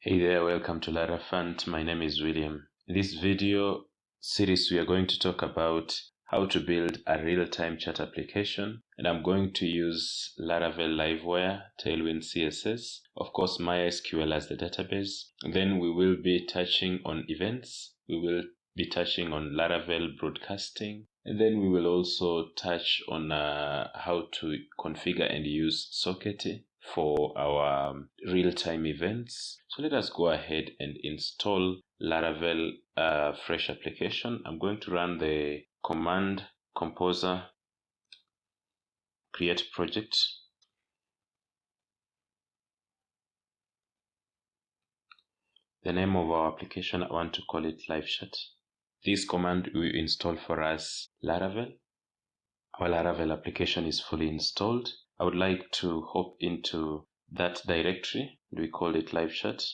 Hey there, welcome to Laravel. My name is William. In this video series, we are going to talk about how to build a real-time chat application, and I'm going to use Laravel Livewire, Tailwind CSS, of course MySQL as the database. And then we will be touching on events, we will be touching on Laravel broadcasting, and then we will also touch on how to configure and use Soketi for our real-time events. So let us go ahead and install Laravel fresh application. I'm going to run the command composer create project. The name of our application, I want to call it live chat. This command will install for us Laravel. Our Laravel application is fully installed. I would like to hop into that directory. We call it live chat.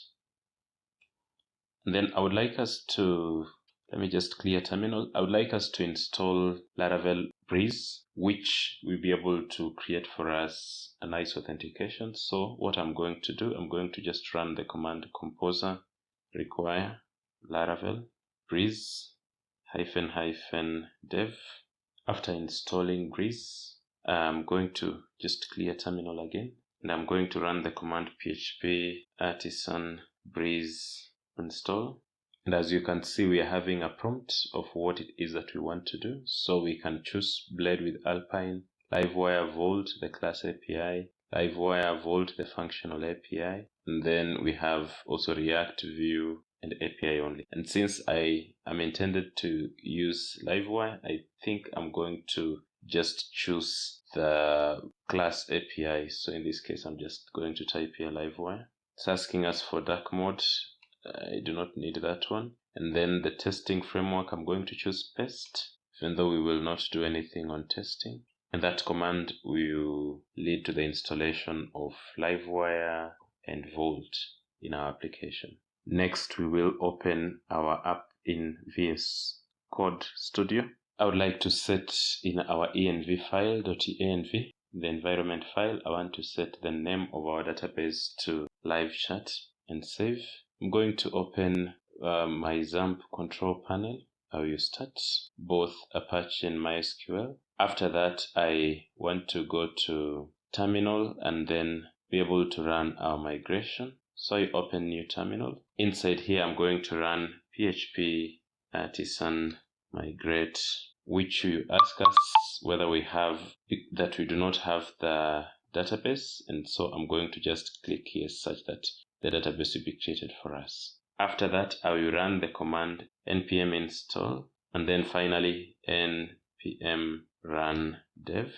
And then I would like us to, let me just clear terminal. I would like us to install Laravel Breeze, which will be able to create for us a nice authentication. So what I'm going to do, I'm going to just run the command composer require Laravel Breeze --dev. After installing Breeze, I'm going to just clear terminal again, and I'm going to run the command php artisan breeze install. And as you can see, we are having a prompt of what it is that we want to do. So we can choose Blade with Alpine, Livewire Vault, the class API, Livewire Vault, the functional API, and then we have also React, Vue, and API only. And since I am intended to use Livewire, I think I'm going to just choose the class API. So in this case, I'm just going to type here Livewire. It's asking us for dark mode. I do not need that one. And then the testing framework, I'm going to choose Pest, even though we will not do anything on testing. And that command will lead to the installation of Livewire and Vault in our application. Next, we will open our app in VS Code Studio. I would like to set in our env file, .env, the environment file, I want to set the name of our database to live chat and save. I'm going to open my XAMPP control panel. I will start both Apache and MySQL. After that, I want to go to terminal and then be able to run our migration. So I open new terminal. Inside here, I'm going to run php artisan migrate, which will ask us whether we have that we do not have the database. And so I'm going to just click here such that the database will be created for us. After that, I will run the command npm install and then finally npm run dev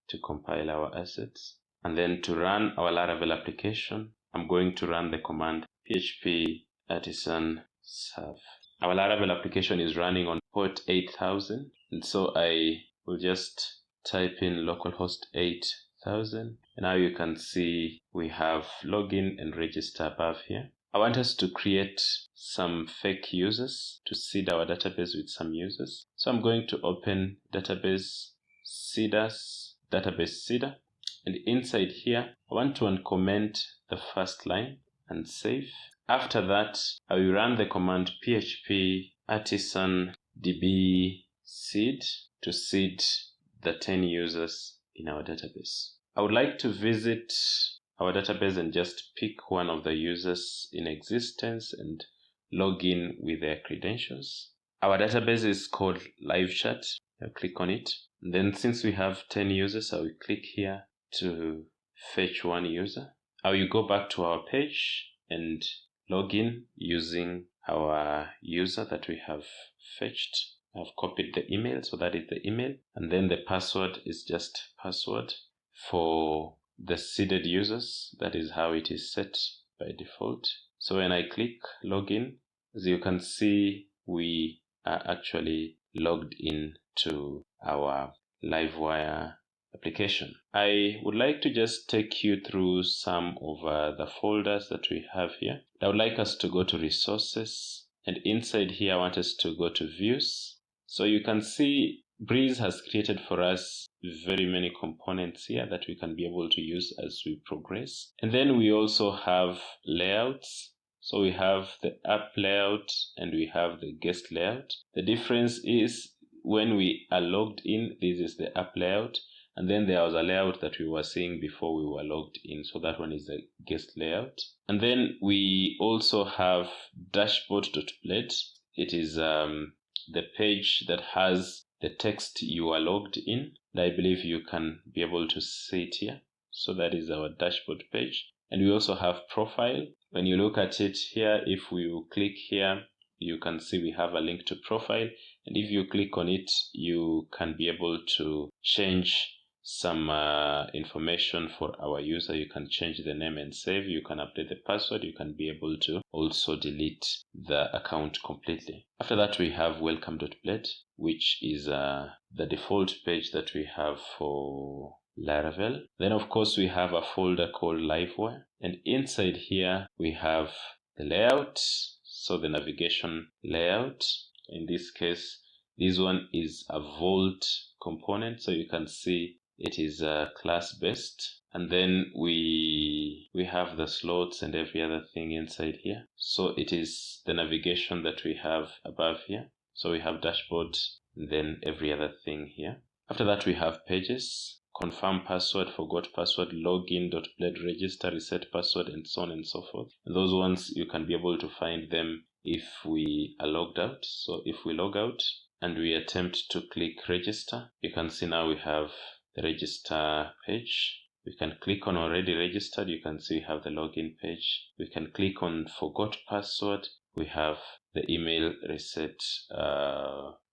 to compile our assets. And then to run our Laravel application, I'm going to run the command php artisan serve. Our Laravel application is running on port 8000, and so I will just type in localhost 8000. And now you can see we have login and register above here. I want us to create some fake users to seed our database with some users. So I'm going to open database seeders, database seeder. And inside here, I want to uncomment the first line and save. After that, I will run the command php artisan db seed to seed the 10 users in our database. I would like to visit our database and just pick one of the users in existence and log in with their credentials. Our database is called live chat. I'll click on it. And then since we have 10 users, I will click here to fetch one user. I will go back to our page and log in using our user that we have fetched. I've copied the email, so that is the email. And then the password is just password for the seeded users. That is how it is set by default. So when I click login, as you can see, we are actually logged in to our Livewire application. I would like to just take you through some of the folders that we have here. I would like us to go to resources, and inside here I want us to go to views. So you can see Breeze has created for us very many components here that we can be able to use as we progress. And then we also have layouts. So we have the app layout and we have the guest layout. The difference is when we are logged in, this is the app layout, and then there was a layout that we were seeing before we were logged in. So that one is the guest layout. And then we also have dashboard.plate. It is the page that has the text you are logged in. And I believe you can be able to see it here. So that is our dashboard page. And we also have profile. When you look at it here, if we click here, you can see we have a link to profile. And if you click on it, you can be able to change some information for our user. You can change the name and save. You can update the password. You can be able to also delete the account completely. After that, we have welcome.plate, which is the default page that we have for Laravel. Then of course we have a folder called Livewire, and inside here we have the layout, so the navigation layout. In this case, this one is a Vault component, so you can see it is class based. And then we have the slots and every other thing inside here. So it is the navigation that we have above here. So we have dashboard and then every other thing here. After that we have pages, confirm password, forgot password, login.plate, register, reset password, and so on and so forth. And those ones you can be able to find them if we are logged out. So if we log out and we attempt to click register, you can see now we have the register page. We can click on already registered. You can see we have the login page. We can click on forgot password. We have the email reset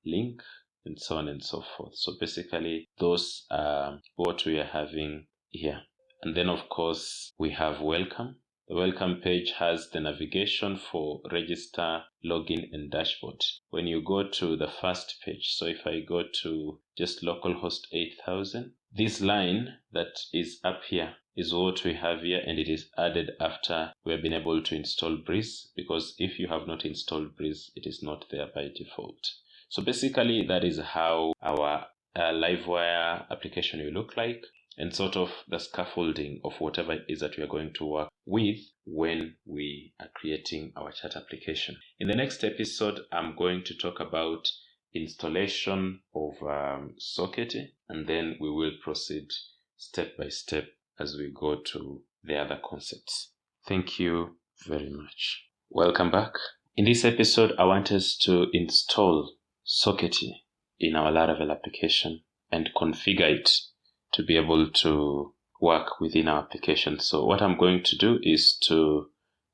link, and so on and so forth. So basically those are what we are having here. And then of course we have welcome. The welcome page has the navigation for register, login, and dashboard. When you go to the first page, so if I go to just localhost 8000, this line that is up here is what we have here, and it is added after we have been able to install Breeze, because if you have not installed Breeze, it is not there by default. So basically that is how our Livewire application will look like, and sort of the scaffolding of whatever it is that we are going to work with when we are creating our chat application. In the next episode, I'm going to talk about installation of Soketi, and then we will proceed step by step as we go to the other concepts. Thank you very much. Welcome back. In this episode, I want us to install Soketi in our Laravel application and configure it to be able to work within our application. So what I'm going to do is to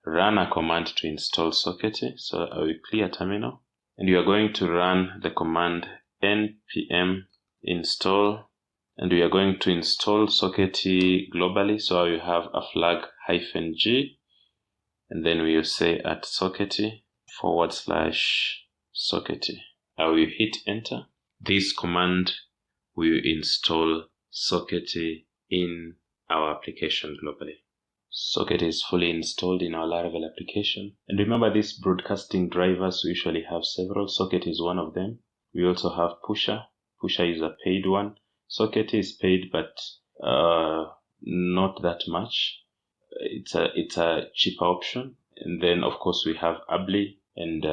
run a command to install Soketi. So I will clear terminal, and you are going to run the command npm install, and we are going to install Soketi globally. So I will have a flag -g, and then we will say at Soketi /Soketi. I will hit enter. This command will install Soketi in our application globally. Soketi is fully installed in our Laravel application. And remember, these broadcasting drivers we usually have several. Soketi is one of them. We also have Pusher. Pusher is a paid one. Soketi is paid, but not that much. It's a cheaper option. And then of course we have Ably and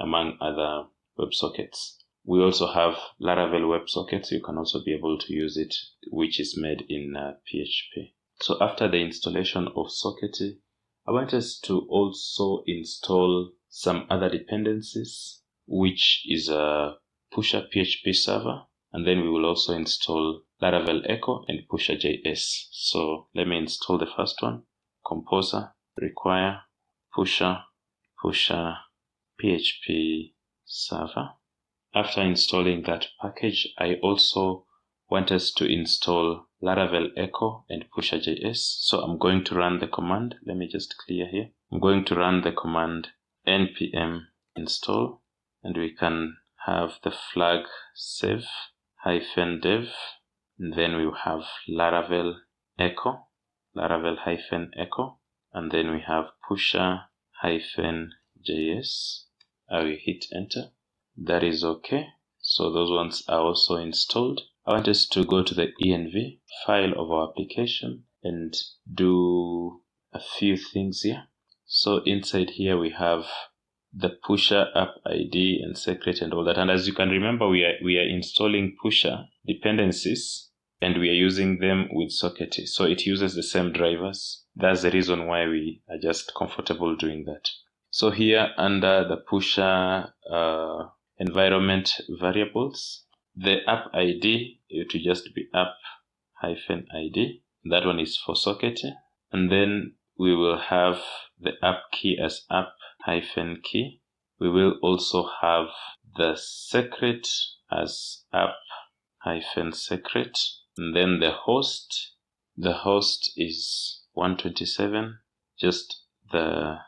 among other WebSockets. We also have Laravel WebSockets. You can also be able to use it, which is made in PHP. So after the installation of Soketi, I want us to also install some other dependencies, which is a Pusher PHP server, and then we will also install Laravel Echo and Pusher.js. So let me install the first one. Composer, require, Pusher PHP server. After installing that package, I also want us to install Laravel Echo and Pusher.js. So I'm going to run the command. Let me just clear here. I'm going to run the command npm install, and we can have the flag save -dev, and then we have Laravel Echo, and then we have Pusher-js. I will hit enter. That is okay. So those ones are also installed. I want us to go to the env file of our application and do a few things here. So inside here we have the pusher app ID and secret and all that. And as you can remember, we are installing pusher dependencies and we are using them with Soketi. So it uses the same drivers. That's the reason why we are just comfortable doing that. So here under the pusher environment variables, the app ID, it will just be app-ID. That one is for Soketi. And then we will have the app key as app-key. We will also have the secret as app-secret. And then the host is 127, just the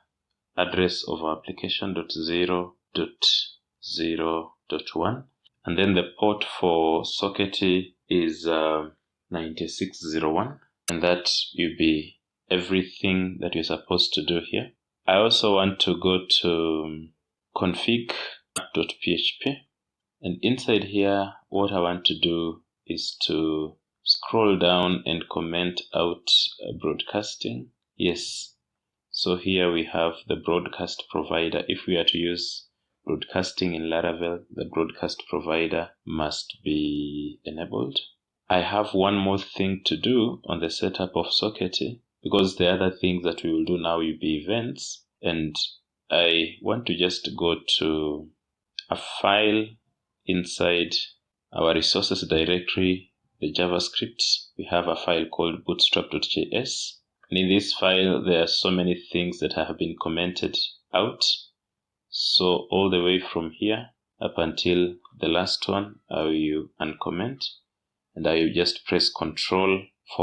address of our application .0.0.1. And then the port for Soketi is 9601. And that will be everything that you're supposed to do here. I also want to go to config.php, and inside here what I want to do is to scroll down and comment out broadcasting. Yes, so here we have the broadcast provider. If we are to use broadcasting in Laravel, the broadcast provider must be enabled. I have one more thing to do on the setup of Soketi, because the other things that we will do now will be events, and I want to just go to a file inside our resources directory, the JavaScript. We have a file called bootstrap.js, and in this file there are so many things that have been commented out. So all the way from here up until the last one, I will uncomment, and I will just press Control /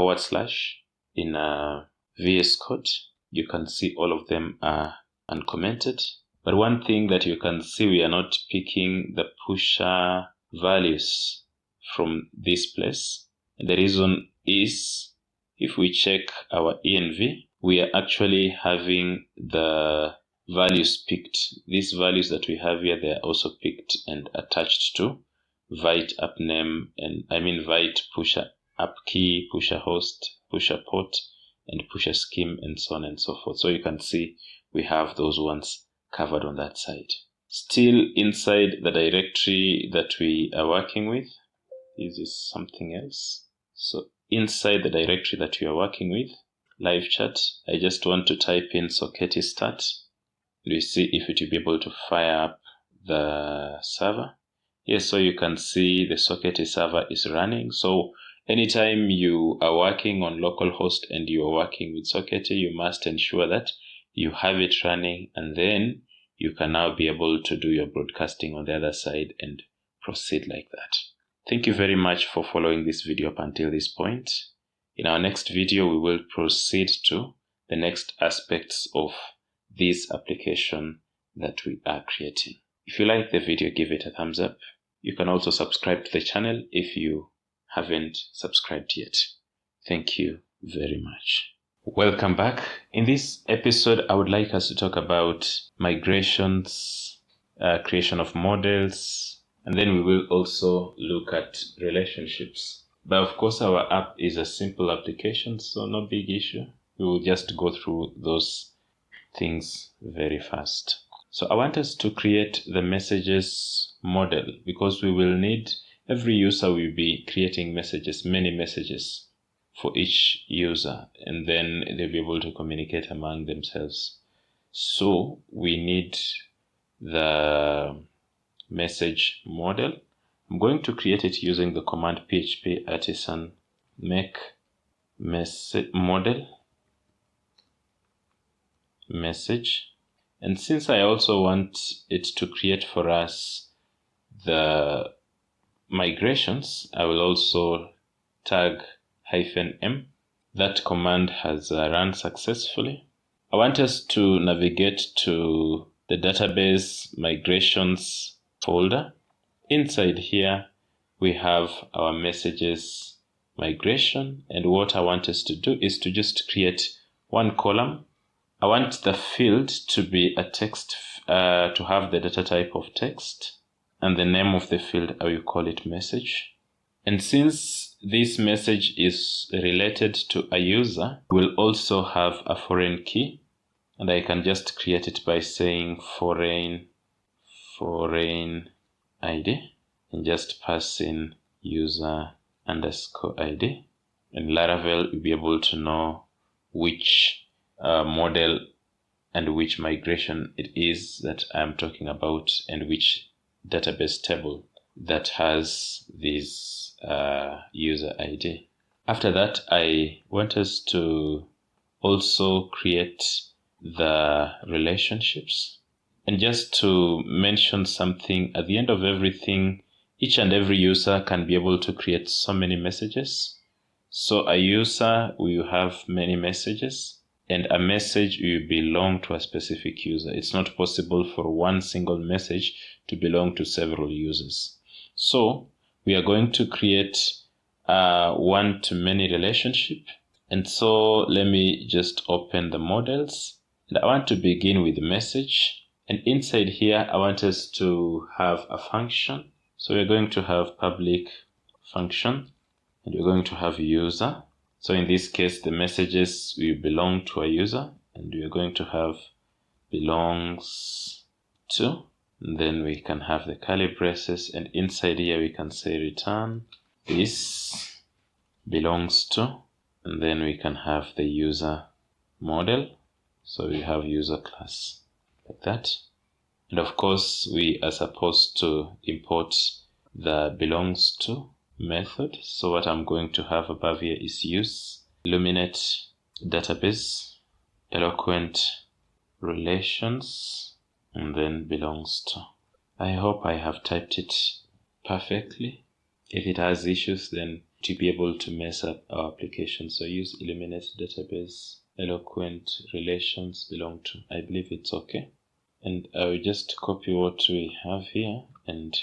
in VS Code. You can see all of them are uncommented. But one thing that you can see, we are not picking the pusher values from this place. And the reason is, if we check our env, we are actually having the values picked. These values that we have here, they are also picked and attached to Vite app name, and Vite pusher app key, pusher host, pusher port, and pusher scheme, and so on and so forth. So you can see we have those ones covered on that side. Still inside the directory that we are working with, this is something else. So inside the directory that we are working with, live chat, I just want to type in Soketi start. We see if it will be able to fire up the server. Yes, so you can see the Soketi server is running. So anytime you are working on localhost and you are working with Soketi, you must ensure that you have it running, and then you can now be able to do your broadcasting on the other side and proceed like that. Thank you very much for following this video up until this point. In our next video, we will proceed to the next aspects of this application that we are creating. If you like the video, give it a thumbs up. You can also subscribe to the channel if you haven't subscribed yet. Thank you very much. Welcome back. In this episode, I would like us to talk about migrations, creation of models, and then we will also look at relationships. But of course, our app is a simple application, so no big issue. We will just go through those things very fast. So I want us to create the messages model, because we will need, every user will be creating messages, many messages for each user, and then they'll be able to communicate among themselves. So we need the message model. I'm going to create it using the command php artisan make model message. And since I also want it to create for us the migrations, I will also tag -m. That command has run successfully. I want us to navigate to the database migrations folder. Inside here, we have our messages migration, and what I want us to do is to just create one column. I want the field to be a text, to have the data type of text, and the name of the field, I will call it message. And since this message is related to a user, we'll also have a foreign key, And I can just create it by saying foreign ID and just pass in user underscore ID. And Laravel will be able to know which model and which migration it is that I'm talking about and which database table that has this user ID. After that, I want us to also create the relationships. And just to mention something, at the end of everything, each and every user can be able to create so many messages. So a user will have many messages, and a message will belong to a specific user. It's not possible for one single message to belong to several users. So we are going to create a one-to-many relationship. And so let me just open the models. And I want to begin with the message. And inside here, I want us to have a function. So we're going to have public function, and we're going to have user. So in this case, the messages will belong to a user, and we're going to have belongs to. And then we can have the curly braces, and inside here we can say return this belongs to, and then we can have the user model. So we have user class like that. And of course, we are supposed to import the belongs to method. So what I'm going to have above here is use illuminate database, eloquent relations, and then belongs to. I hope I have typed it perfectly. If it has issues, then to be able to mess up our application. So use illuminate database, eloquent relations, belong to. I believe it's okay. And I will just copy what we have here and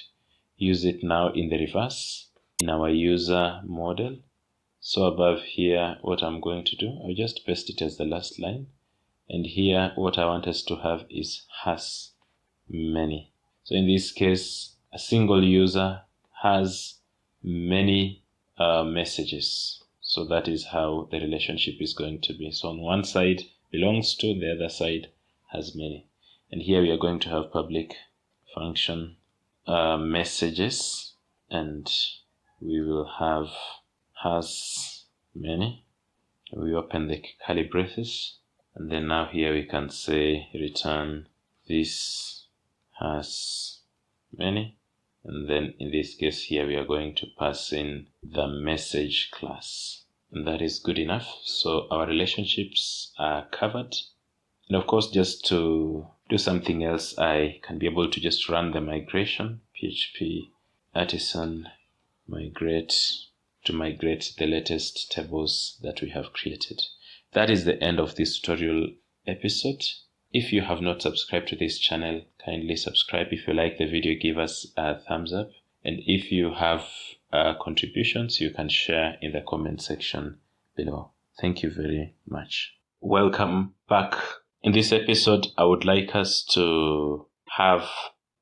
use it now in the reverse in our user model. So above here, what I'm going to do, I'll just paste it as the last line. And here, what I want us to have is has many. So in this case, a single user has many messages. So that is how the relationship is going to be. So on one side belongs to, the other side has many. And here we are going to have public function messages, and we will have has many. We open the curly braces, and then now here we can say return this has many. And then in this case here, we are going to pass in the message class. And that is good enough. So our relationships are covered. And of course, just to do something else, I can be able to just run the migration, PHP artisan migrate, to migrate the latest tables that we have created. That is the end of this tutorial episode. If you have not subscribed to this channel, kindly subscribe. If you like the video, give us a thumbs up. And if you have contributions, you can share in the comment section below. Thank you very much. Welcome back. In this episode, I would like us to have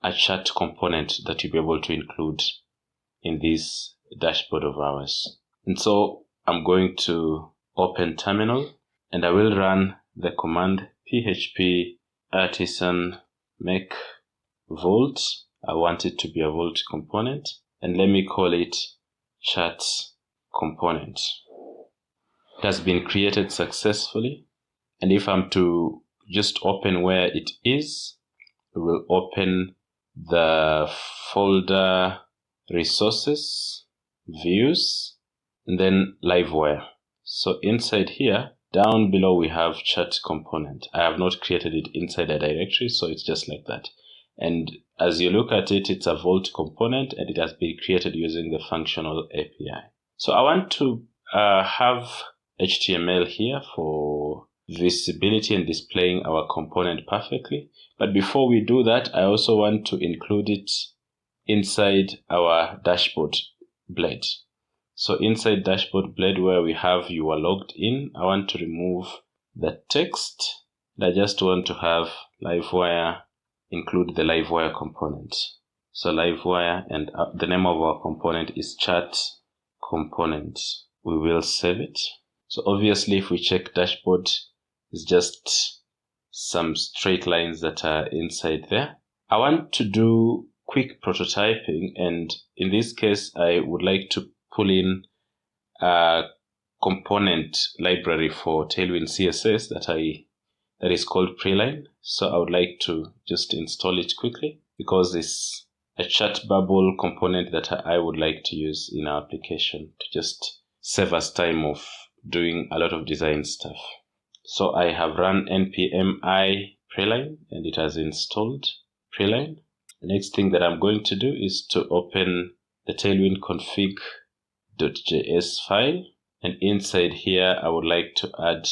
a chat component that you'll be able to include in this dashboard of ours. And so I'm going to open terminal, and I will run the command php artisan make vault. I want it to be a vault component, and let me call it chat component. It has been created successfully. And if I'm to just open where it is, we will open the folder resources, views, and then Livewire. So inside here, down below, we have chat component. I have not created it inside a directory, so it's just like that. And as you look at it, it's a Vault component, and it has been created using the functional API. So I want to have HTML here for visibility and displaying our component perfectly. But before we do that, I also want to include it inside our dashboard blade. So inside dashboard blade, where we have you are logged in, I want to remove the text. I just want to have Livewire, include the Livewire component. So Livewire, and the name of our component is chat component. We will save it. So obviously, if we check dashboard, it's just some straight lines that are inside there. I want to do quick prototyping, and in this case, I would like to pull in a component library for Tailwind CSS that is called Preline. So I would like to just install it quickly because it's a chat bubble component that I would like to use in our application to just save us time of doing a lot of design stuff. So I have run npm I Preline and it has installed Preline. The next thing that I'm going to do is to open the Tailwind config.js file, and inside here I would like to add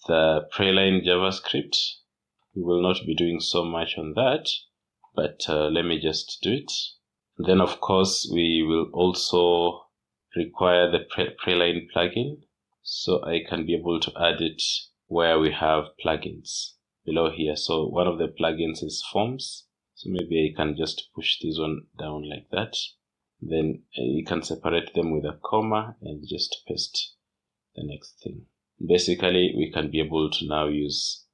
the Preline JavaScript. We will not be doing so much on that, but let me just do it. And then of course we will also require the Preline plugin, so I can be able to add it where we have plugins below here. So one of the plugins is forms, so maybe I can just push this one down like that. Then you can separate them with a comma and just paste the next thing. Basically, we can be able to now use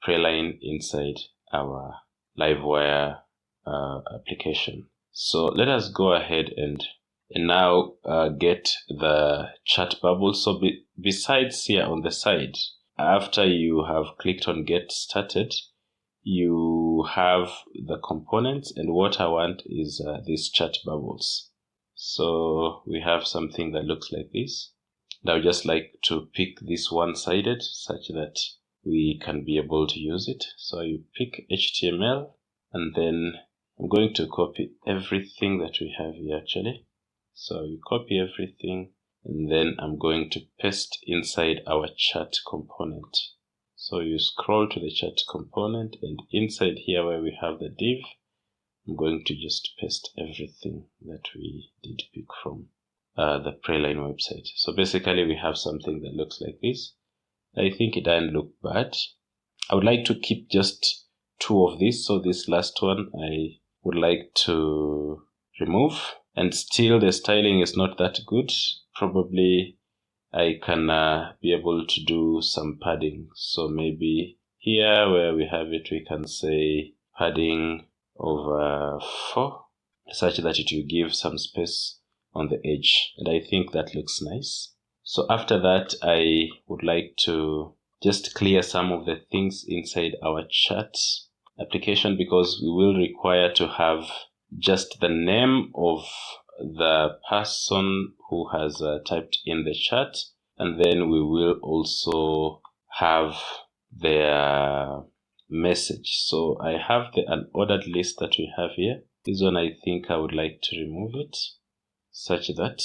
Preline inside our Livewire application. So let us go ahead and now get the chat bubble. So besides here on the side, after you have clicked on get started, you have the components, and what I want is these chat bubbles. So we have something that looks like this. I would just like to pick this one-sided such that we can be able to use it. So you pick HTML, and then I'm going to copy everything that we have here actually. So you copy everything, and then I'm going to paste inside our chat component. So you scroll to the chat component, and inside here where we have the div, I'm going to just paste everything that we did pick from the Preline website. So basically we have something that looks like this. I think it doesn't look bad. I would like to keep just 2 of these. So this last one I would like to remove, and still the styling is not that good. Probably I can be able to do some padding. So maybe here where we have it, we can say padding over 4, such that it will give some space on the edge, and I think that looks nice. So after that, I would like to just clear some of the things inside our chat application, because we will require to have just the name of the person who has typed in the chat, and then we will also have their message. So I have the unordered list that we have here. This one I think I would like to remove it, such that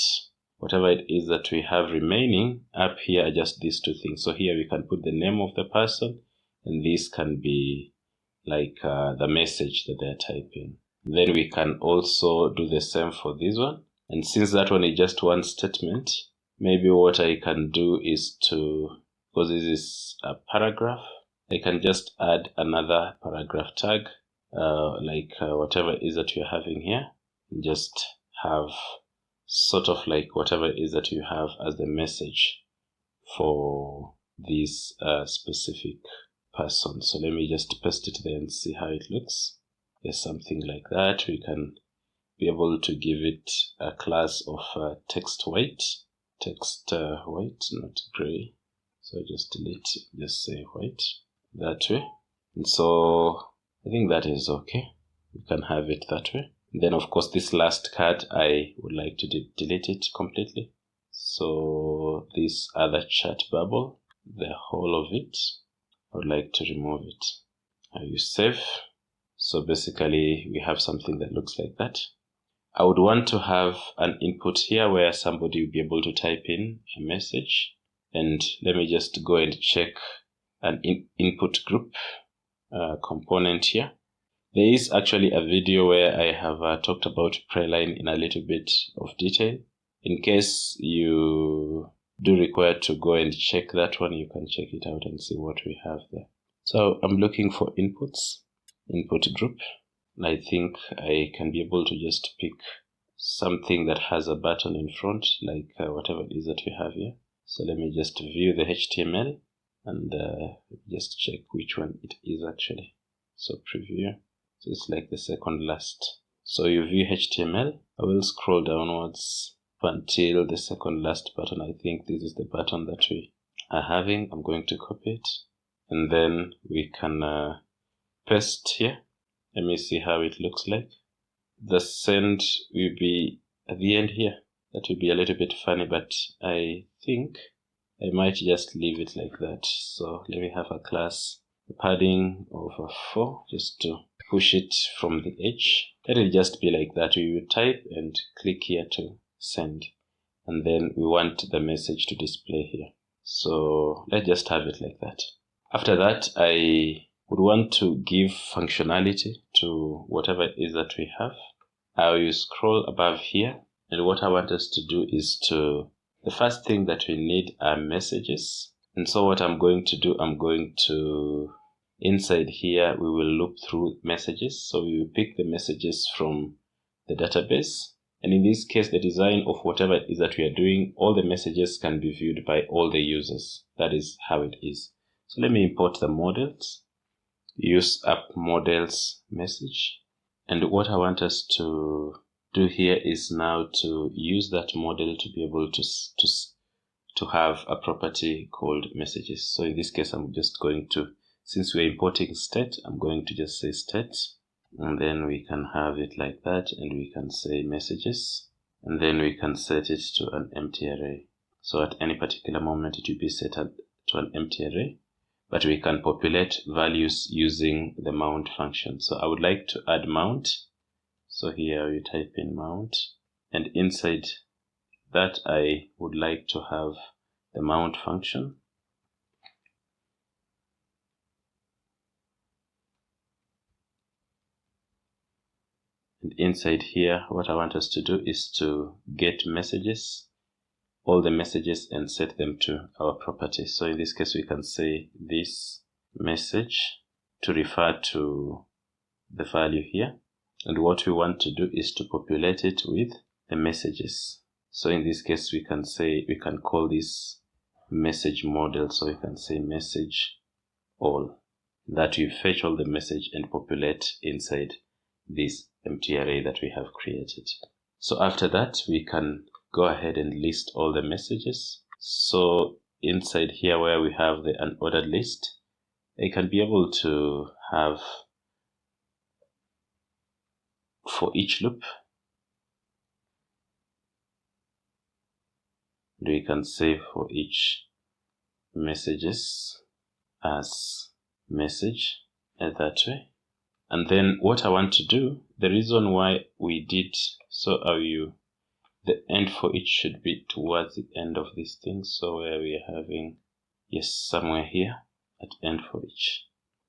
whatever it is that we have remaining up here are just these 2 things. So here we can put the name of the person, and this can be like the message that they're typing. Then we can also do the same for this one. And since that one is just one statement, maybe what I can do is to, because this is a paragraph, I can just add another paragraph tag, whatever it is that you're having here, and just have sort of like whatever it is that you have as the message for this specific person. So let me just paste it there and see how it looks. There's something like that. We can be able to give it a class of text white, not gray. So just delete, just say white that way. And so I think that is okay. We can have it that way. And then of course this last card, I would like to delete it completely. So this other chat bubble, the whole of it, I would like to remove it. I use save. So basically we have something that looks like that. I would want to have an input here where somebody will be able to type in a message. And let me just go and check an input group component here. There is actually a video where I have talked about Preline in a little bit of detail. In case you do require to go and check that one, you can check it out and see what we have there. So I'm looking for inputs, input group. And I think I can be able to just pick something that has a button in front, like whatever it is that we have here. So let me just view the HTML. and just check which one it is actually. So preview, so it's like the second last. So you view HTML. I will scroll downwards until the second last button. I think this is the button that we are having. I'm going to copy it, and then we can paste here. Let me see how it looks like. The send will be at the end here. That will be a little bit funny, but I think I might just leave it like that. So let me have a class, a padding of 4, just to push it from the edge. Let it just be like that. We will type and click here to send, and then we want the message to display here. So let's just have it like that. After that, I would want to give functionality to whatever it is that we have. I will scroll above here, and what I want us to do is the first thing that we need are messages. And so what I'm going to do, inside here, we will loop through messages. So we will pick the messages from the database. And in this case, the design of whatever it is that we are doing, all the messages can be viewed by all the users. That is how it is. So let me import the models, use app models message. And what I want us to do here is now to use that model to be able to have a property called messages. So in this case, I'm just going to, since we're importing state, I'm going to just say state, and then we can have it like that, and we can say messages, and then we can set it to an empty array. So at any particular moment, it will be set to an empty array, but we can populate values using the mount function. So I would like to add mount. So here we type in mount, and inside that I would like to have the mount function. And inside here, what I want us to do is to get messages, all the messages, and set them to our property. So in this case, we can say this message to refer to the value here. And what we want to do is to populate it with the messages. So in this case, we can call this message model. So we can say message all. That will fetch all the message and populate inside this empty array that we have created. So after that, we can go ahead and list all the messages. So inside here where we have the unordered list, I can be able to have for each loop. We can say for each messages as message that way. And then what I want to do, the reason why we did so, the end for each should be towards the end of this thing. So where we are having, yes, somewhere here at end for each.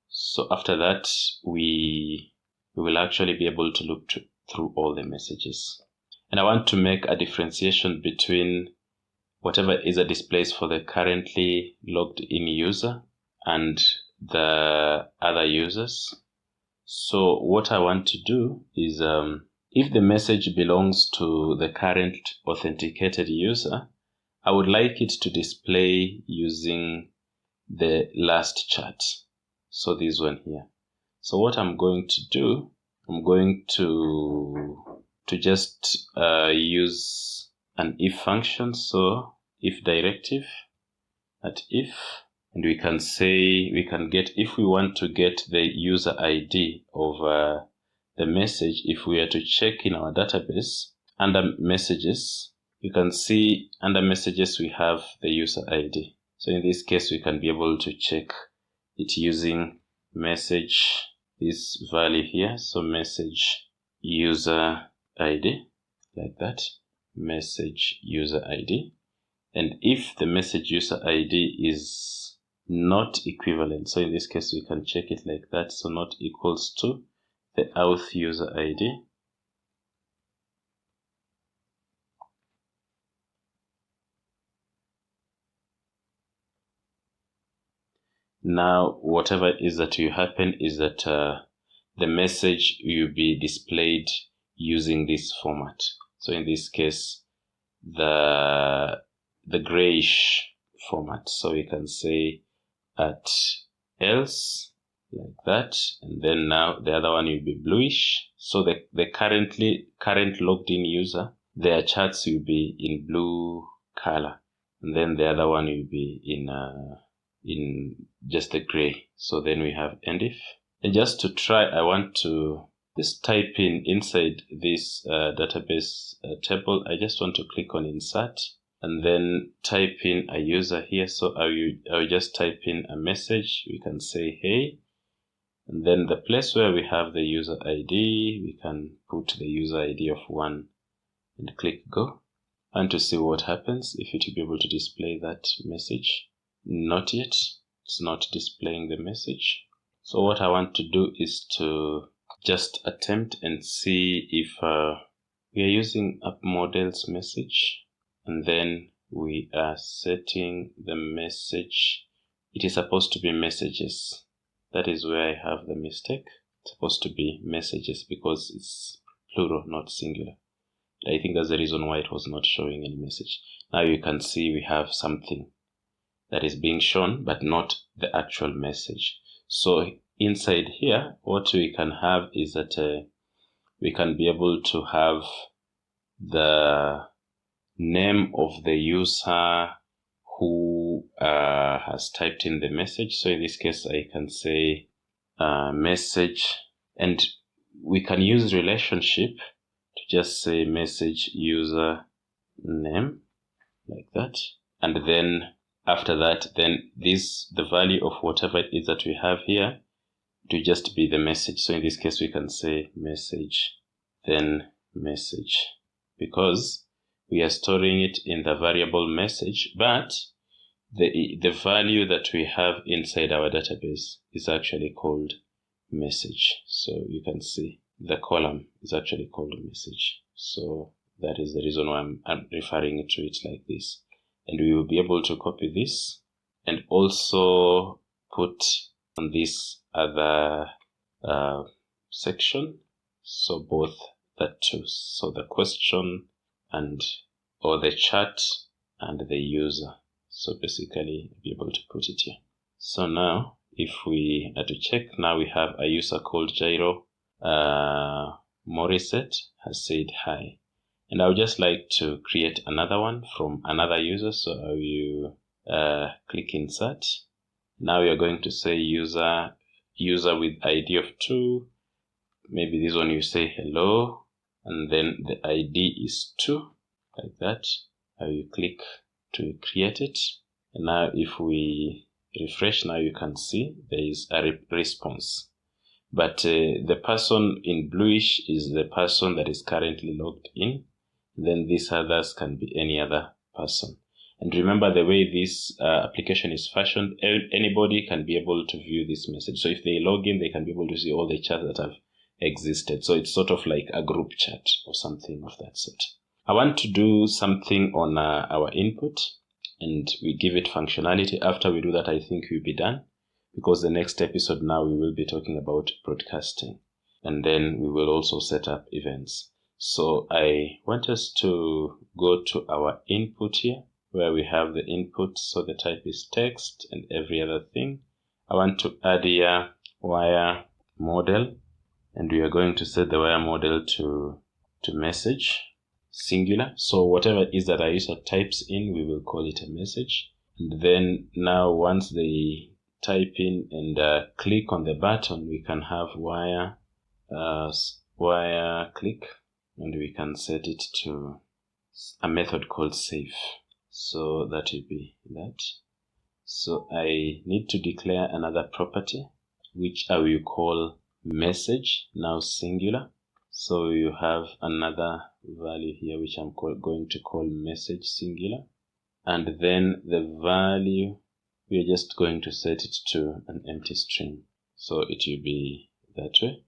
So after that, we will actually be able to look through all the messages. And I want to make a differentiation between whatever is a displays for the currently logged in user and the other users. So what I want to do is, if the message belongs to the current authenticated user, I would like it to display using the last chat. So this one here. So what I'm going to do, I'm going to just use an if function. So if directive at if, and we can get, if we want to get the user ID of the message, if we are to check in our database under messages, you can see under messages we have the user ID. So in this case, we can be able to check it using message, this value here. So message user ID, like that, message user ID. And if the message user ID is not equivalent, so in this case we can check it like that, so not equals to the auth user ID, now whatever it is that will happen is that the message will be displayed using this format. So in this case, the grayish format. So we can say at else, like that, and then now the other one will be bluish. So the current logged in user, their charts will be in blue color, and then the other one will be in just the gray. So then we have end if, and just to try, I want to just type in inside this database table. I just want to click on insert and then type in a user here. So I will just type in a message. We can say hey, and then the place where we have the user ID, we can put the user ID of 1 and click go, and to see what happens, if it will be able to display that message. Not yet, it's not displaying the message. So what I want to do is to just attempt and see if we are using app model's message, and then we are setting the message. It is supposed to be messages. That is where I have the mistake. It's supposed to be messages because it's plural, not singular. I think that's the reason why it was not showing any message. Now you can see we have something that is being shown, but not the actual message. So inside here, what we can have is that we can be able to have the name of the user who has typed in the message. So in this case, I can say message, and we can use relationship to just say message user name, like that. And then after that, then the value of whatever it is that we have here to just be the message. So in this case, we can say message, then message, because we are storing it in the variable message, but the value that we have inside our database is actually called message. So you can see the column is actually called message. So that is the reason why I'm referring to it like this. And we will be able to copy this and also put on this other section. So both the two, so the question or the chat and the user. So basically be able to put it here. So now if we are to check, now we have a user called Jairo Morissette has said hi. And I would just like to create another one from another user. So I will click insert. Now we are going to say user with ID of 2. Maybe this one you say hello, and then the ID is 2, like that. I will click to create it. And now if we refresh, now you can see there is a response. But the person in bluish is the person that is currently logged in. Then these others can be any other person. And remember, the way this application is fashioned, anybody can be able to view this message. So if they log in, they can be able to see all the chats that have existed. So it's sort of like a group chat or something of that sort. I want to do something on our input, and we give it functionality. After we do that, I think we'll be done, because the next episode now we will be talking about broadcasting, and then we will also set up events. So I want us to go to our input here, where we have the input. So the type is text and every other thing. I want to add here wire model, and we are going to set the wire model to message singular. So whatever it is that our user types in, we will call it a message. And then now once they type in and click on the button, we can have wire click, and we can set it to a method called save. So that will be that. So I need to declare another property, which I will call message, now singular. So you have another value here, which I'm going to call message singular. And then the value, we are just going to set it to an empty string. So it will be that way.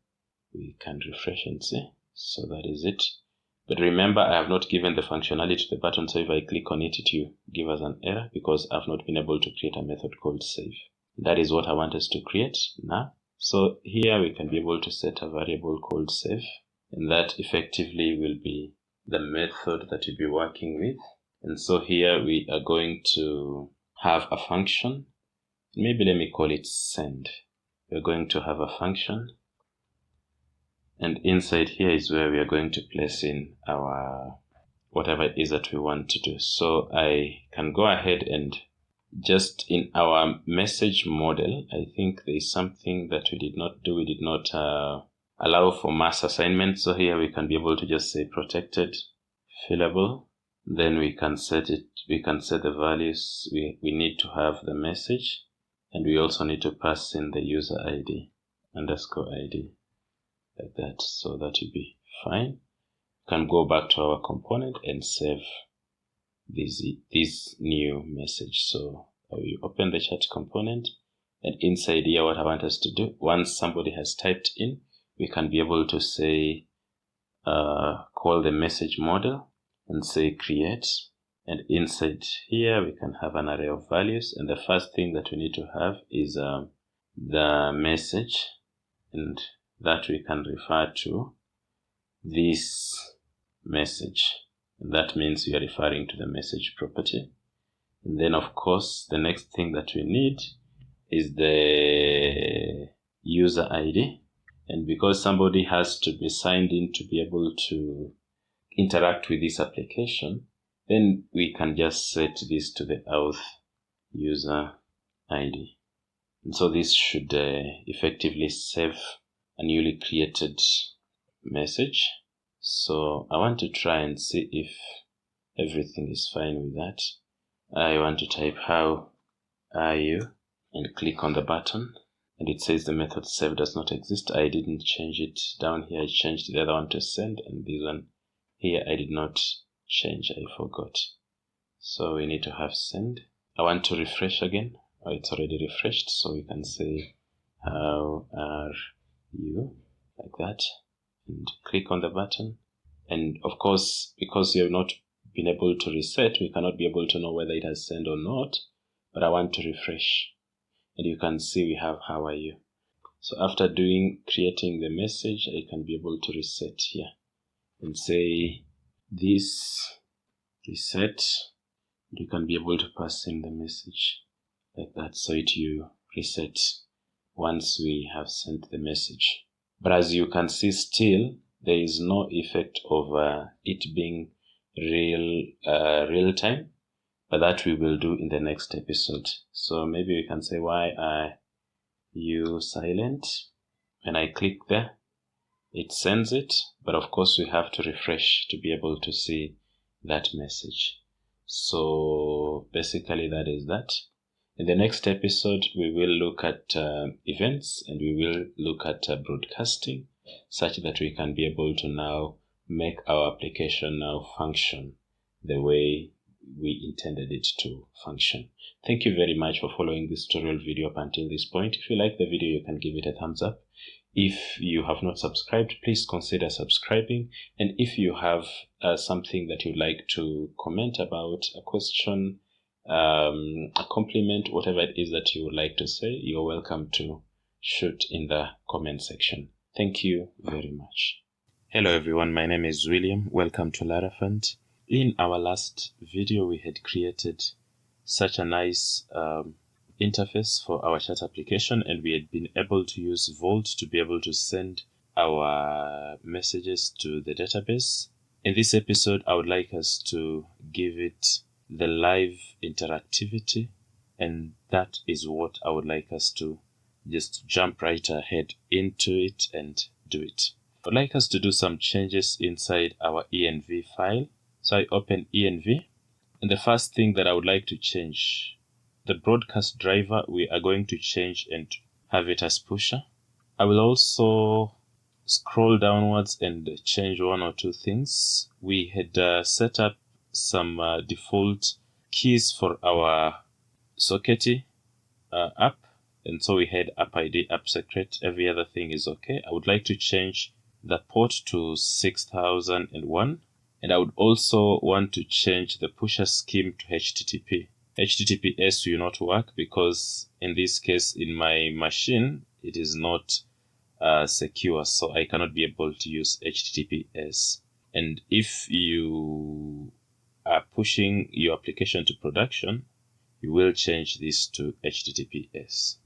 We can refresh and see. So that is it. But remember, I have not given the functionality to the button. So if I click on it, it will give us an error because I've not been able to create a method called save. That is what I want us to create now. So here we can be able to set a variable called save, and that effectively will be the method that we'll be working with. And so here we are going to have a function Maybe let me call it send. We're going to have a function, and inside here is where we are going to place in our whatever it is that we want to do. So I can go ahead and just in our message model, I think there is something that we did not do. We did not allow for mass assignment. So here we can be able to just say protected fillable. Then we can set it. We can set the values. We need to have the message, and we also need to pass in the user ID underscore ID like that. So that will be fine. We can go back to our component and save this new message. So I will open the chat component, and inside here what I want us to do, once somebody has typed in, we can be able to say call the message model and say create, and inside here we can have an array of values, and the first thing that we need to have is the message, and that we can refer to this message. And that means we are referring to the message property. And then of course the next thing that we need is the user ID, and because somebody has to be signed in to be able to interact with this application, then we can just set this to the auth user ID. And so this should effectively save a newly created message. So I want to try and see if everything is fine with that. I want to type how are you and click on the button, and it says the method save does not exist. I didn't change it down here. I changed the other one to send, and this one here I did not change. I forgot. So we need to have send. I want to refresh again. Oh, it's already refreshed, so we can say how are you like that, and click on the button. And of course, because we have not been able to reset, we cannot be able to know whether it has sent or not, but I want to refresh, and you can see we have how are you. So after creating the message, I can be able to reset here and say this reset. You can be able to pass in the message like that, so you reset once we have sent the message. But as you can see, still there is no effect of it being real time, but that we will do in the next episode. So maybe we can say why are you silent? When I click there, it sends it, but of course we have to refresh to be able to see that message. So basically that is that. In the next episode, we will look at events, and we will look at broadcasting, such that we can be able to now make our application now function the way we intended it to function. Thank you very much for following this tutorial video up until this point. If you like the video, you can give it a thumbs up. If you have not subscribed, please consider subscribing. And if you have something that you'd like to comment about, a question, a compliment, whatever it is that you would like to say, you're welcome to shoot in the comment section. Thank you very much. Hello everyone, my name is William. Welcome to Laravel. In our last video, we had created such a nice interface for our chat application, and we had been able to use Vault to be able to send our messages to the database. In this episode, I would like us to give it the live interactivity, and that is what I would like us to just jump right ahead into it and do it. I would like us to do some changes inside our env file. So I open env, and the first thing that I would like to change, the broadcast driver, we are going to change and have it as pusher. I will also scroll downwards and change one or two things. We had set up some default keys for our Soketi app, and so we had app ID, app secret, every other thing is okay. I would like to change the port to 6001, and I would also want to change the pusher scheme to HTTP. HTTPS will not work because in this case in my machine it is not secure, so I cannot be able to use HTTPS. And if you are pushing your application to production, you will change this to HTTPS.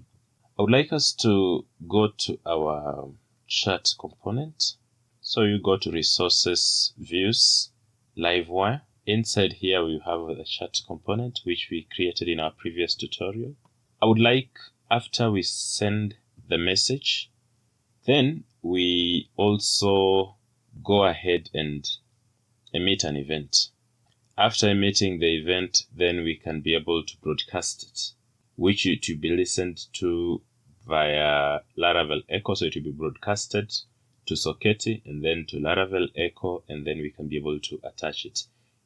I would like us to go to our chat component. So you go to resources, views, Livewire. Inside here, we have the chat component, which we created in our previous tutorial. I would like, after we send the message, then we also go ahead and emit an event. After emitting the event, then we can be able to broadcast it, which it will be listened to via Laravel Echo. So it will be broadcasted to Soketi and then to Laravel Echo, and then we can be able to attach it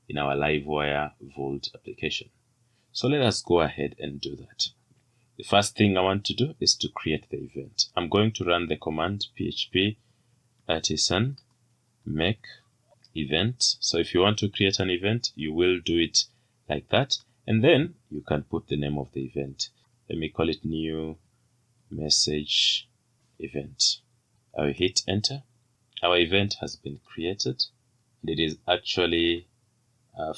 in our Livewire Vault application. So let us go ahead and do that. The first thing I want to do is to create the event. I'm going to run the command php artisan make event. So if you want to create an event, you will do it like that, and then you can put the name of the event. Let me call it new message event. I will hit enter. Our event has been created, and it is actually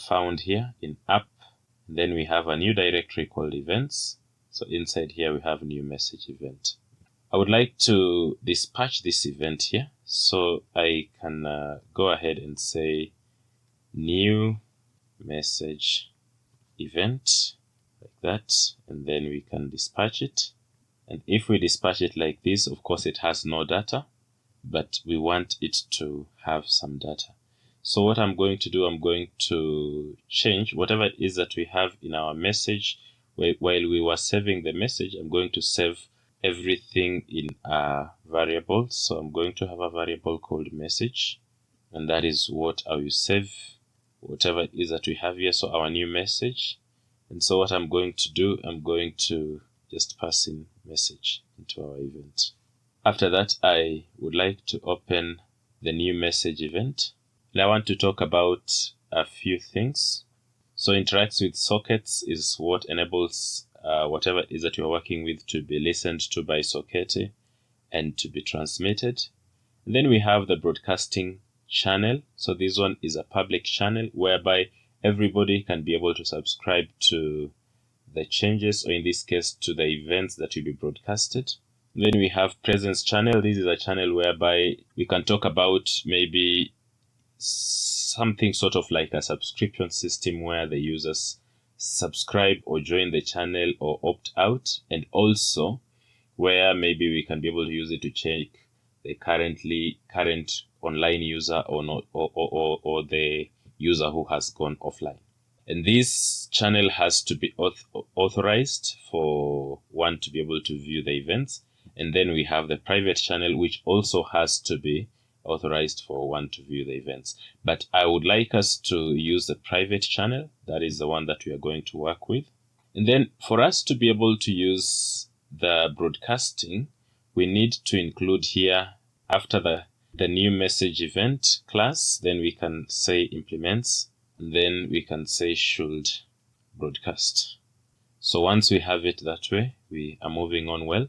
found here in app. And then we have a new directory called events. So inside here we have new message event. I would like to dispatch this event here, so I can go ahead and say new message event like that, and then we can dispatch it. And if we dispatch it like this, of course it has no data, but we want it to have some data. So what I'm going to do, I'm going to change whatever it is that we have in our message. While we were saving the message, I'm going to save everything in a variable. So I'm going to have a variable called message, and that is what I will save whatever it is that we have here. So our new message. And so what I'm going to do, I'm going to just pass in message into our event. After that, I would like to open the new message event. And I want to talk about a few things. So interacts with sockets is what enables whatever it is that you're working with to be listened to by Soketi and to be transmitted. And then we have the broadcasting channel. So this one is a public channel whereby everybody can be able to subscribe to the changes, or in this case to the events that will be broadcasted. And then we have presence channel. This is a channel whereby we can talk about maybe something sort of like a subscription system where the users subscribe or join the channel or opt out, and also where maybe we can be able to use it to check the current online user or not, or the user who has gone offline. And this channel has to be authorized for one to be able to view the events. And then we have the private channel, which also has to be authorized for one to view the events. But I would like us to use the private channel. That is the one that we are going to work with. And then for us to be able to use the broadcasting, we need to include here, after the new message event class, then we can say implements, and then we can say should broadcast. So once we have it that way, we are moving on well.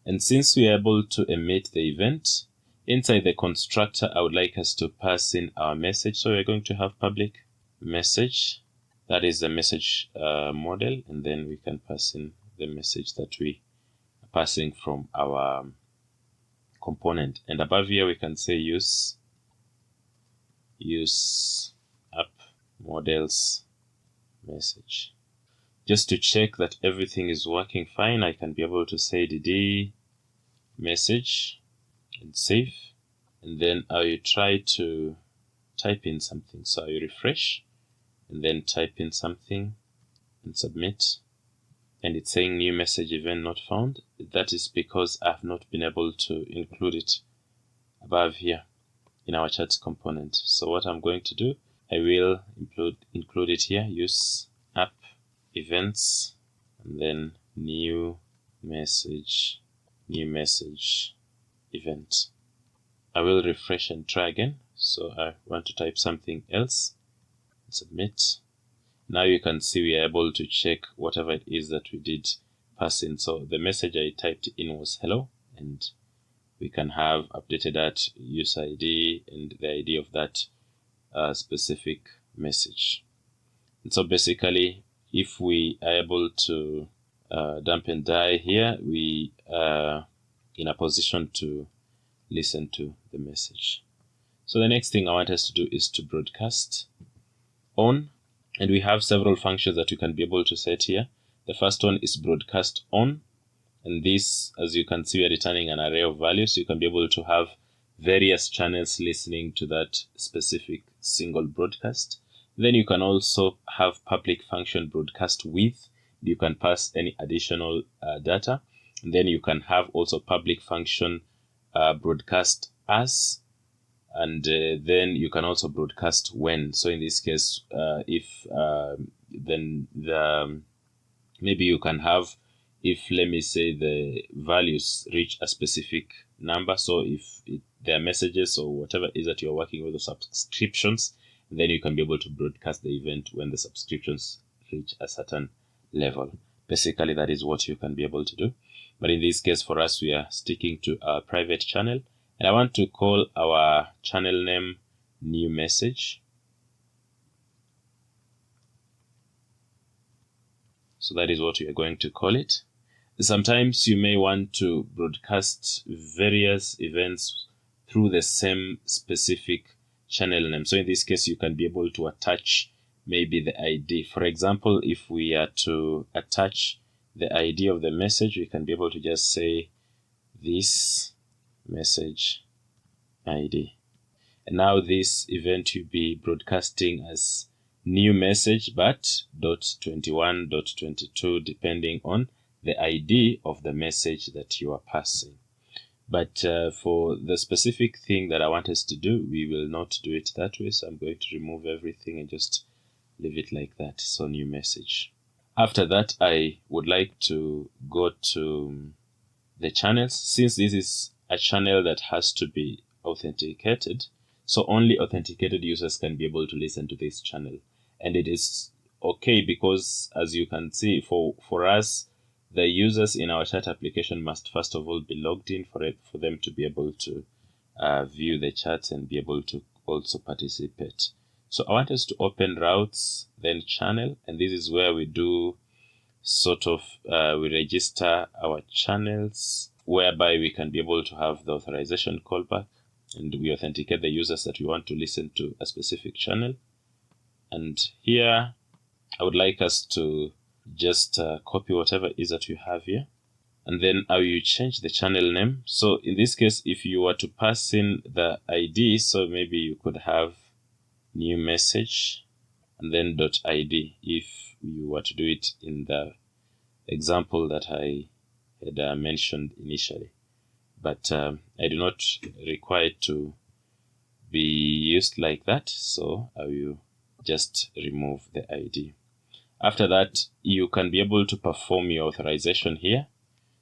And since we are able to emit the event, inside the constructor, I would like us to pass in our message. So we're going to have public message. That is the message model. And then we can pass in the message that we are passing from our component. And above here, we can say use app models message. Just to check that everything is working fine, I can be able to say dd message and save, and then I will try to type in something. So I will refresh and then type in something and submit, and it's saying new message event not found. That is because I've not been able to include it above here in our chat component. So what I'm going to do, I will include it here, use app events, and then new message event. I will refresh and try again. So I want to type something else, submit. Now you can see we are able to check whatever it is that we did pass in. So the message I typed in was hello, and we can have updated that user ID and the ID of that specific message. And so basically if we are able to dump and die here, we are in a position to listen to the message. So the next thing I want us to do is to broadcast on, and we have several functions that you can be able to set here. The first one is broadcast on, and this, as you can see, we are returning an array of values. You can be able to have various channels listening to that specific single broadcast. Then you can also have public function broadcast with. You can pass any additional data. And then you can have also public function broadcast as, and then you can also broadcast when. So in this case, if then the maybe you can have, if let me say the values reach a specific number, so if there are messages or whatever it is that you're working with, the subscriptions, then you can be able to broadcast the event when the subscriptions reach a certain level. Basically, that is what you can be able to do. But in this case, for us, we are sticking to our private channel, and I want to call our channel name new message. So that is what we are going to call it. Sometimes you may want to broadcast various events through the same specific channel name. So in this case, you can be able to attach maybe the ID. For example, if we are to attach the ID of the message, we can be able to just say this message ID. And now this event will be broadcasting as new message, but .21.22, depending on the ID of the message that you are passing. But for the specific thing that I want us to do, we will not do it that way. So I'm going to remove everything and just leave it like that. So new message. After that, I would like to go to the channels. Since this is a channel that has to be authenticated, so only authenticated users can be able to listen to this channel. And it is okay because, as you can see, for us, the users in our chat application must first of all be logged in for them to be able to view the chats and be able to also participate. So I want us to open routes, then channel, and this is where we do sort of we register our channels, whereby we can be able to have the authorization callback, and we authenticate the users that we want to listen to a specific channel. And here I would like us to just copy whatever it is that you have here, and then I will change the channel name. So in this case, if you were to pass in the ID, so maybe you could have new message and then .id if you were to do it in the example that I had mentioned initially. But I do not require it to be used like that, so I will just remove the ID. After that, you can be able to perform your authorization here.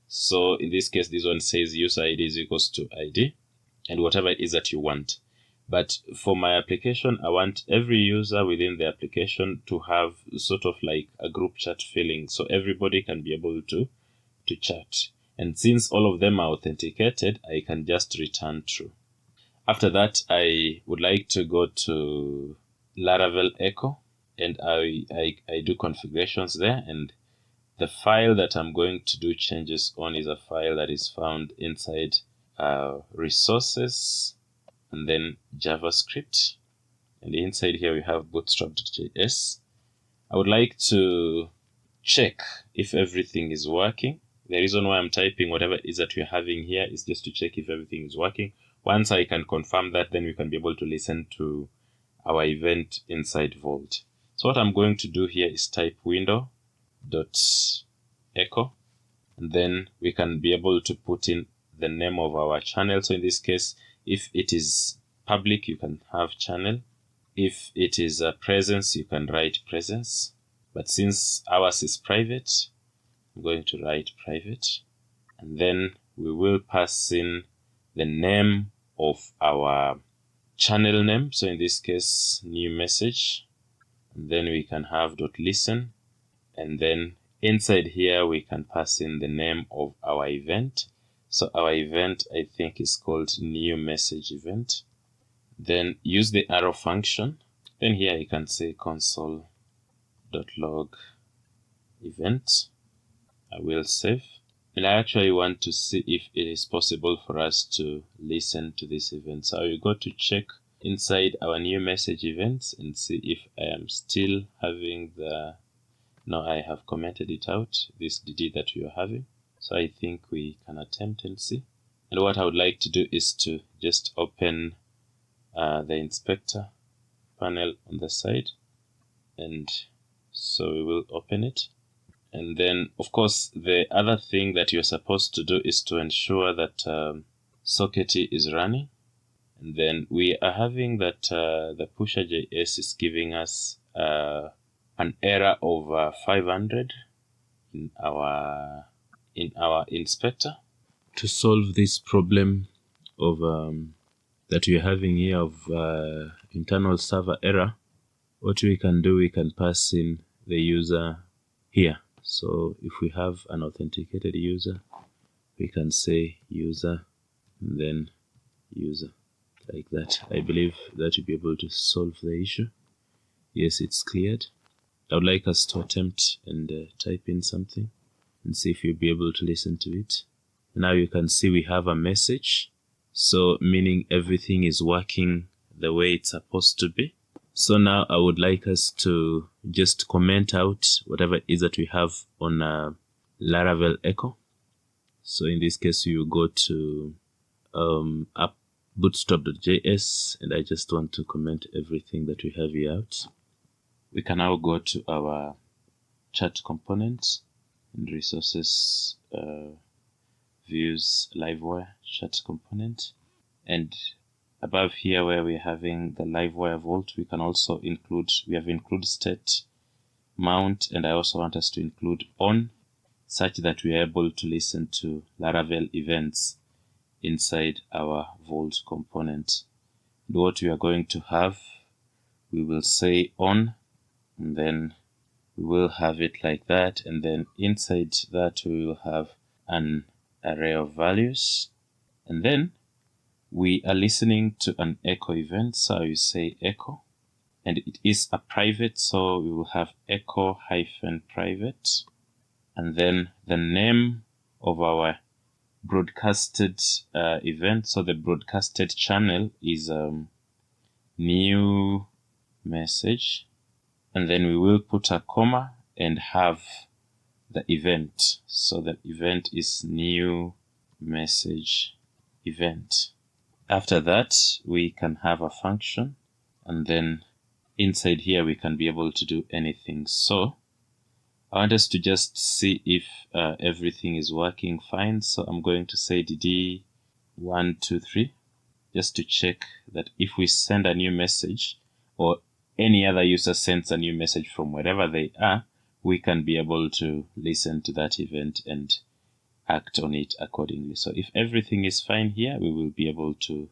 So in this case, this one says user ID is equals to ID and whatever it is that you want. But for my application, I want every user within the application to have sort of like a group chat feeling, so everybody can be able to chat. And since all of them are authenticated, I can just return true. After that, I would like to go to Laravel echo, and I do configurations there, and the file that I'm going to do changes on is a file that is found inside resources and then JavaScript, and inside here we have bootstrap.js. I would like to check if everything is working. The reason why I'm typing whatever it is that we're having here is just to check if everything is working. Once I can confirm that, then we can be able to listen to our event inside Vault. So what I'm going to do here is type window.echo, and then we can be able to put in the name of our channel. So in this case, if it is public, you can have channel. If it is a presence, you can write presence. But since ours is private, I'm going to write private. And then we will pass in the name of our channel name. So in this case, new message. And then we can have .listen. And then inside here, we can pass in the name of our event. So our event, I think, is called new message event. Then use the arrow function. Then here you can say console.log event. I will save. And I actually want to see if it is possible for us to listen to this event. So I will go to check inside our new message events and see if I am still having no, I have commented it out, this DD that we are having. So I think we can attempt and see. And what I would like to do is to just open the inspector panel on the side. And so we will open it. And then, of course, the other thing that you're supposed to do is to ensure that Soketi is running. And then we are having that the pusher.js is giving us an error of 500 in our inspector. To solve this problem of that we're having here of internal server error, what we can do, we can pass in the user here. So if we have an authenticated user, we can say user and then user, like that. I believe that will be able to solve the issue. Yes, it's cleared. I would like us to attempt and type in something and see if you'll be able to listen to it. Now you can see we have a message. So meaning everything is working the way it's supposed to be. So now I would like us to just comment out whatever it is that we have on Laravel echo. So in this case, you go to app bootstrap.js, and I just want to comment everything that we have here out. We can now go to our chat component and resources, views, Livewire chat component, and above here where we're having the Livewire vault, we can also include state, mount, and I also want us to include on, such that we are able to listen to Laravel events inside our vault component. And what we are going to have, we will say on, and then we will have it like that, and then inside that we will have an array of values, and then we are listening to an echo event, so you say echo, and it is a private, so we will have echo -private, and then the name of our broadcasted event, so the broadcasted channel is new message, and then we will put a comma and have the event, so the event is new message event. After that, we can have a function, and then inside here we can be able to do anything. So I want us to just see if everything is working fine. So I'm going to say dd123 just to check that if we send a new message or any other user sends a new message from wherever they are, we can be able to listen to that event and act on it accordingly. So if everything is fine here, we will be able to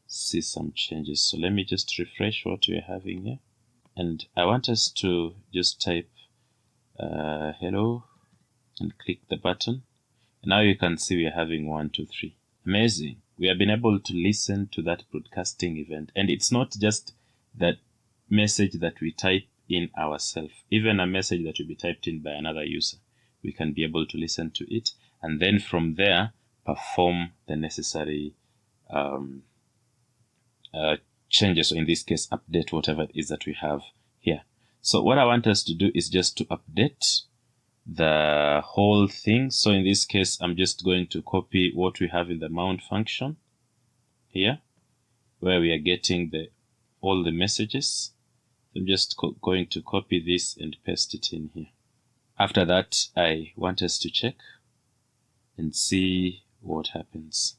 see some changes. So let me just refresh what we're having here. And I want us to just type hello and click the button. And now you can see we're having 1, 2, 3. Amazing. We have been able to listen to that broadcasting event. And it's not just that message that we type in ourselves, even a message that will be typed in by another user. We can be able to listen to it, and then from there perform the necessary changes, or in this case update whatever it is that we have here. So what I want us to do is just to update the whole thing. So in this case, I'm just going to copy what we have in the mount function here, where we are getting all the messages. I'm just going to copy this and paste it in here. After that, I want us to check and see what happens.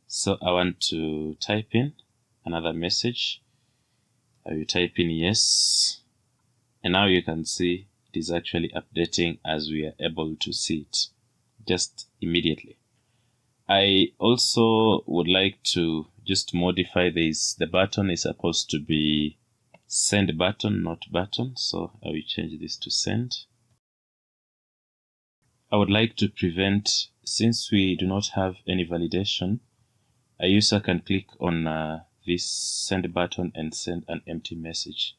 So I want to type in another message. I will type in yes. And now you can see it is actually updating as we are able to see it just immediately. I also would like to just modify this. The button is supposed to be send button, not button. So I will change this to send. I would like to prevent, since we do not have any validation, a user can click on this send button and send an empty message.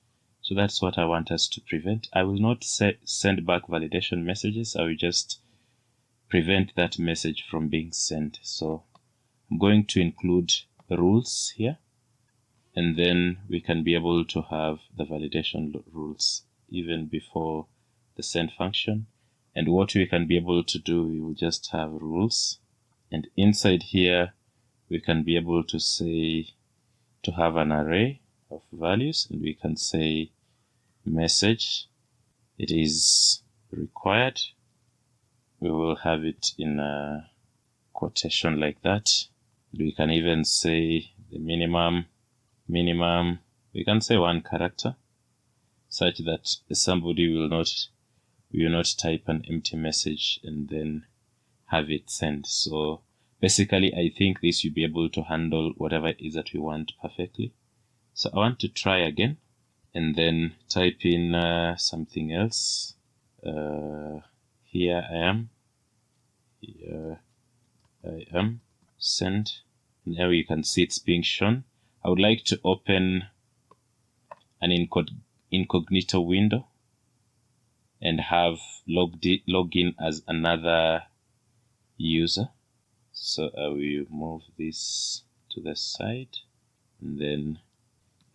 So that's what I want us to prevent. I will not send back validation messages. I will just prevent that message from being sent. So I'm going to include rules here, and then we can be able to have the validation rules even before the send function. And what we can be able to do, we will just have rules, and inside here we can be able to say to have an array of values, and we can say message, it is required. We will have it in a quotation like that. We can even say the minimum, we can say 1 character, such that somebody will not type an empty message and then have it sent. So basically, I think this will be able to handle whatever it is that we want perfectly. So I want to try again and then type in something else. Here I am, send. Now you can see it's being shown. I would like to open an incognito window and have login as another user. So I will move this to the side, and then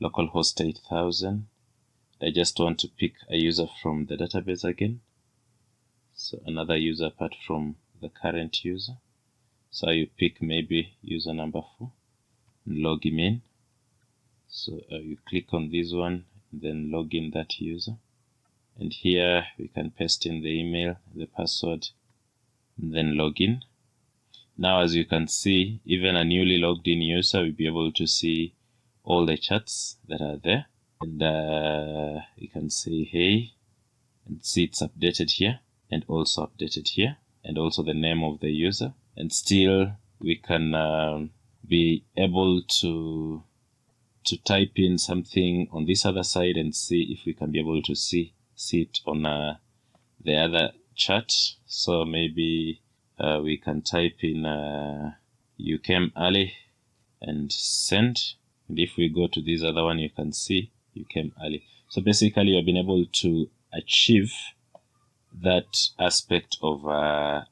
localhost 8000. I just want to pick a user from the database again. So another user apart from the current user. So you pick maybe user number 4 and log him in. So you click on this one and then log in that user. And here we can paste in the email, the password, and then log in. Now, as you can see, even a newly logged in user will be able to see all the chats that are there. And you can say, hey, and see it's updated here and also updated here, and also the name of the user. And still we can be able to type in something on this other side and see if we can be able to see it on the other chat. So maybe we can type in you came early and send. And if we go to this other one, you can see you came early. So basically, you've been able to achieve that aspect of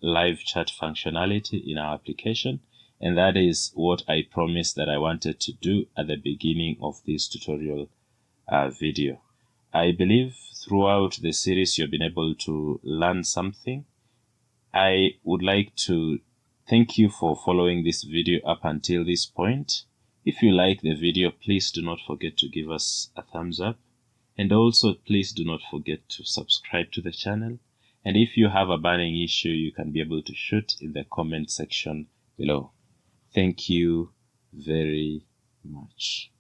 live chat functionality in our application. And that is what I promised that I wanted to do at the beginning of this tutorial video. I believe throughout the series you've been able to learn something. I would like to thank you for following this video up until this point. If you like the video, please do not forget to give us a thumbs up. And also, please do not forget to subscribe to the channel. And if you have a burning issue, you can be able to shoot in the comment section below. Thank you very much.